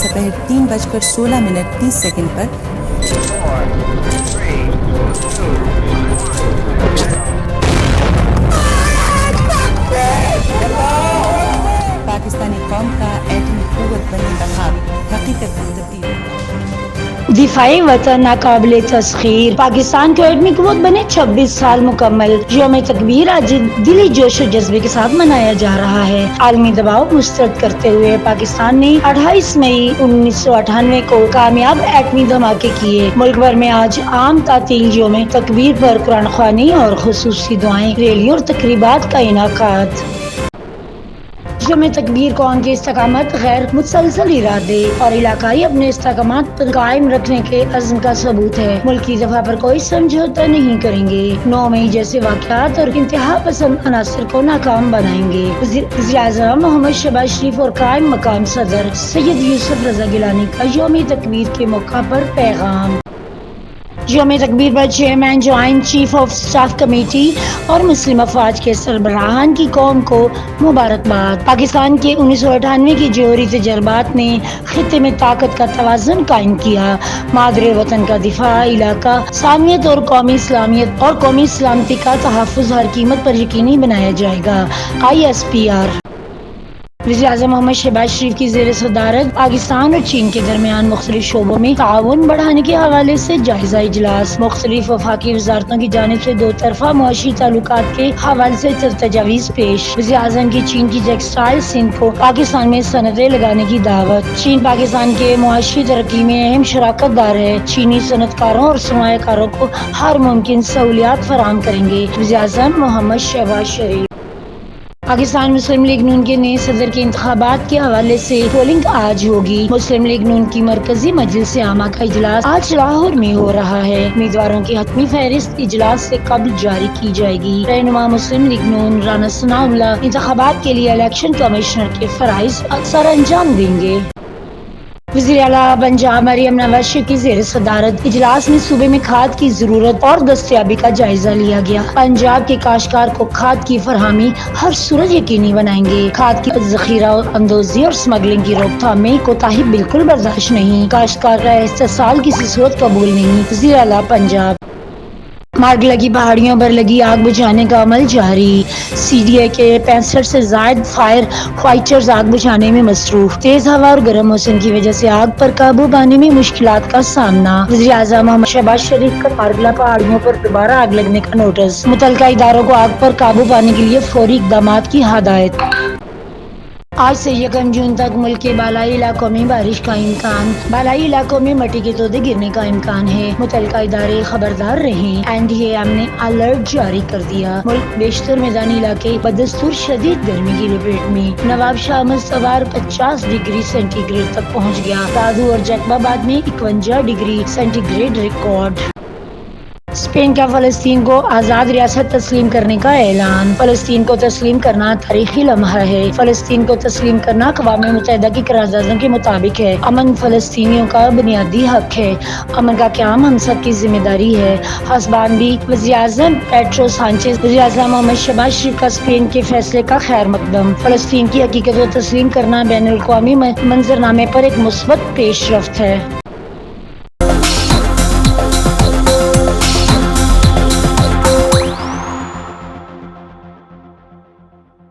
सपहर 3:16:30 पर पाकिस्तानी कौम का एटमी कुव्वत बनने का ख्वाब हकीकत में तब्दील। दिफाई वतन नाकाबिले तस्खीर, पाकिस्तान को एटमी कुव्वत बने 26 साल मुकम्मल। यौम तकबीर आज दिली जोश और जज्बे के साथ मनाया जा रहा है। आलमी दबाव मुस्तरद करते हुए पाकिस्तान ने 28 मई 1998 को कामयाब एटमी धमाके किए। मुल्क भर में आज आम तातील यौम तकबीर पर कुरान ख्वानी और खुसूसी दुआएं, रैलियों और तकरीबात का इनाकात। यौम तकबीर कौम के इस्तकामत, गैर मुसलसल इरादे और इलाकाई अपने इस्तकामत पर कायम रखने के अज़्म का सबूत है। मुल्क की दफा पर कोई समझौता नहीं करेंगे। 9 मई जैसे वाक़यात और इंतहा पसंद अनासर को नाकाम बनाएंगे। वज़ीर आज़म मोहम्मद शहबाज शरीफ और कायम मकाम सदर सैयद यूसुफ रज़ा गिलानी का यौम तकबीर के मौका पर पैगाम। यौम तकबीर पर chairman, joint chief of staff committee और मुस्लिम अफवाज के सरबराहान की कौम को मुबारकबाद। पाकिस्तान के 1998 के जोहरी तजर्बात ने खित्ते में ताकत का तवाज़ुन कायम किया। मादरे वतन का दिफा, इलाका सामियत और कौमी इस्लामियत और कौमी इस्लामती का तहफ़्फ़ुज़ हर कीमत पर यकीनी बनाया जाएगा। ISPR। वज़ीर आज़म मोहम्मद शहबाज शरीफ की ज़ेर सदारत पाकिस्तान और चीन के दरमियान मुख्तलिफ शोबों में ताउन बढ़ाने के हवाले से जायजा इजलास। मुख्तलिफ वफाकी वज़ारतों की जानिब से दो तरफा मुआशी ताल्लुकात के हवाले से तजावीज़ पेश। वज़ीर आज़म की चीन की टेक्सटाइल सिंध को पाकिस्तान में सनतें लगाने की दावत। चीन पाकिस्तान के मुआशी तरक्की में अहम शराकत दार है। चीनी सनतकारों और सरमायाकारों को हर मुमकिन सहूलियात फराहम करेंगे। वज़ीर आज़म मोहम्मद शहबाज शरीफ। पाकिस्तान मुस्लिम लीग नून के नए सदर के इंतखाबात के हवाले से पोलिंग आज होगी। मुस्लिम लीग नून की मरकजी मजलिस आमा का इजलास आज लाहौर में हो रहा है। उम्मीदवारों की हतमी फहरिस्त इजलास से कब्ल जारी की जाएगी। रहनुमा मुस्लिम लीग नून राना सनाउल्लाह इंतखाबात के लिए इलेक्शन कमिश्नर के फराइज सर अंजाम देंगे। वज़ीर आला पंजाब मरियम नवाज शरीफ की ज़ेर सदारत इजलास में सूबे में खाद की जरूरत और दस्तयाबी का जायजा लिया गया। पंजाब के काश्तकार को खाद की फरहमी हर सूरत यकीनी बनाएंगे। खाद की जखीरा अंदोजी और स्मगलिंग की रोकथाम में कोताही बिल्कुल बर्दाश्त नहीं। काश्तकार का इस्तेसाल किसी सूरत कबूल नहीं। वज़ीर आला पंजाब। मार्ग लगी पहाड़ियों पर लगी आग बुझाने का अमल जारी। CDA के 65 से ज्यादा फायर फाइटर्स आग बुझाने में मसरूफ। तेज हवा और गर्म मौसम की वजह से आग पर काबू पाने में मुश्किलात का सामना। वज़ीर आज़म मोहम्मद शहबाज शरीफ का मार्गला पहाड़ियों पर दोबारा आग लगने का नोटिस। मुतलका इदारों को आग पर काबू पाने के लिए फौरी इक़दामात की हदायत। आज से 1 जून तक मुल्क के बालाई इलाकों में बारिश का इम्कान। बालाई इलाकों में मट्टी के तोदे गिरने का इम्कान है। मुतलका इदारे खबरदार रहें। NDAM ने अलर्ट जारी कर दिया। मुल्क बेशतर मैदानी इलाके बदस्तूर शदीद गर्मी की लपेट में। नवाब शाह मस्तवार 50 डिग्री सेंटीग्रेड तक पहुँच गया। दादू और जैकबाबाद में 51 डिग्री सेंटीग्रेड रिकॉर्ड। स्पेन का फ़लस्तीन को आज़ाद रियासत तस्लीम करने का ऐलान। फ़लस्तीन को तस्लीम करना तारीखी लम्हा है। फ़लस्तीन को तस्लीम करना अक़वाम मुत्तहिदा की करारदादों के मुताबिक है। अमन फ़लस्तीनियों का बुनियादी हक है। अमन का क़याम हम सब की जिम्मेदारी है। हसबान भी वज़ीर आज़म पेड्रो सांचेज़। वज़ीर आज़म मोहम्मद शहबाज शरीफ का स्पेन के फैसले का खैर मकदम। फ़लस्तीन की हकीकत को तस्लीम करना बैनुल अक़वामी मंजरनामे पर एक मुस्बत पेशरफ्त है।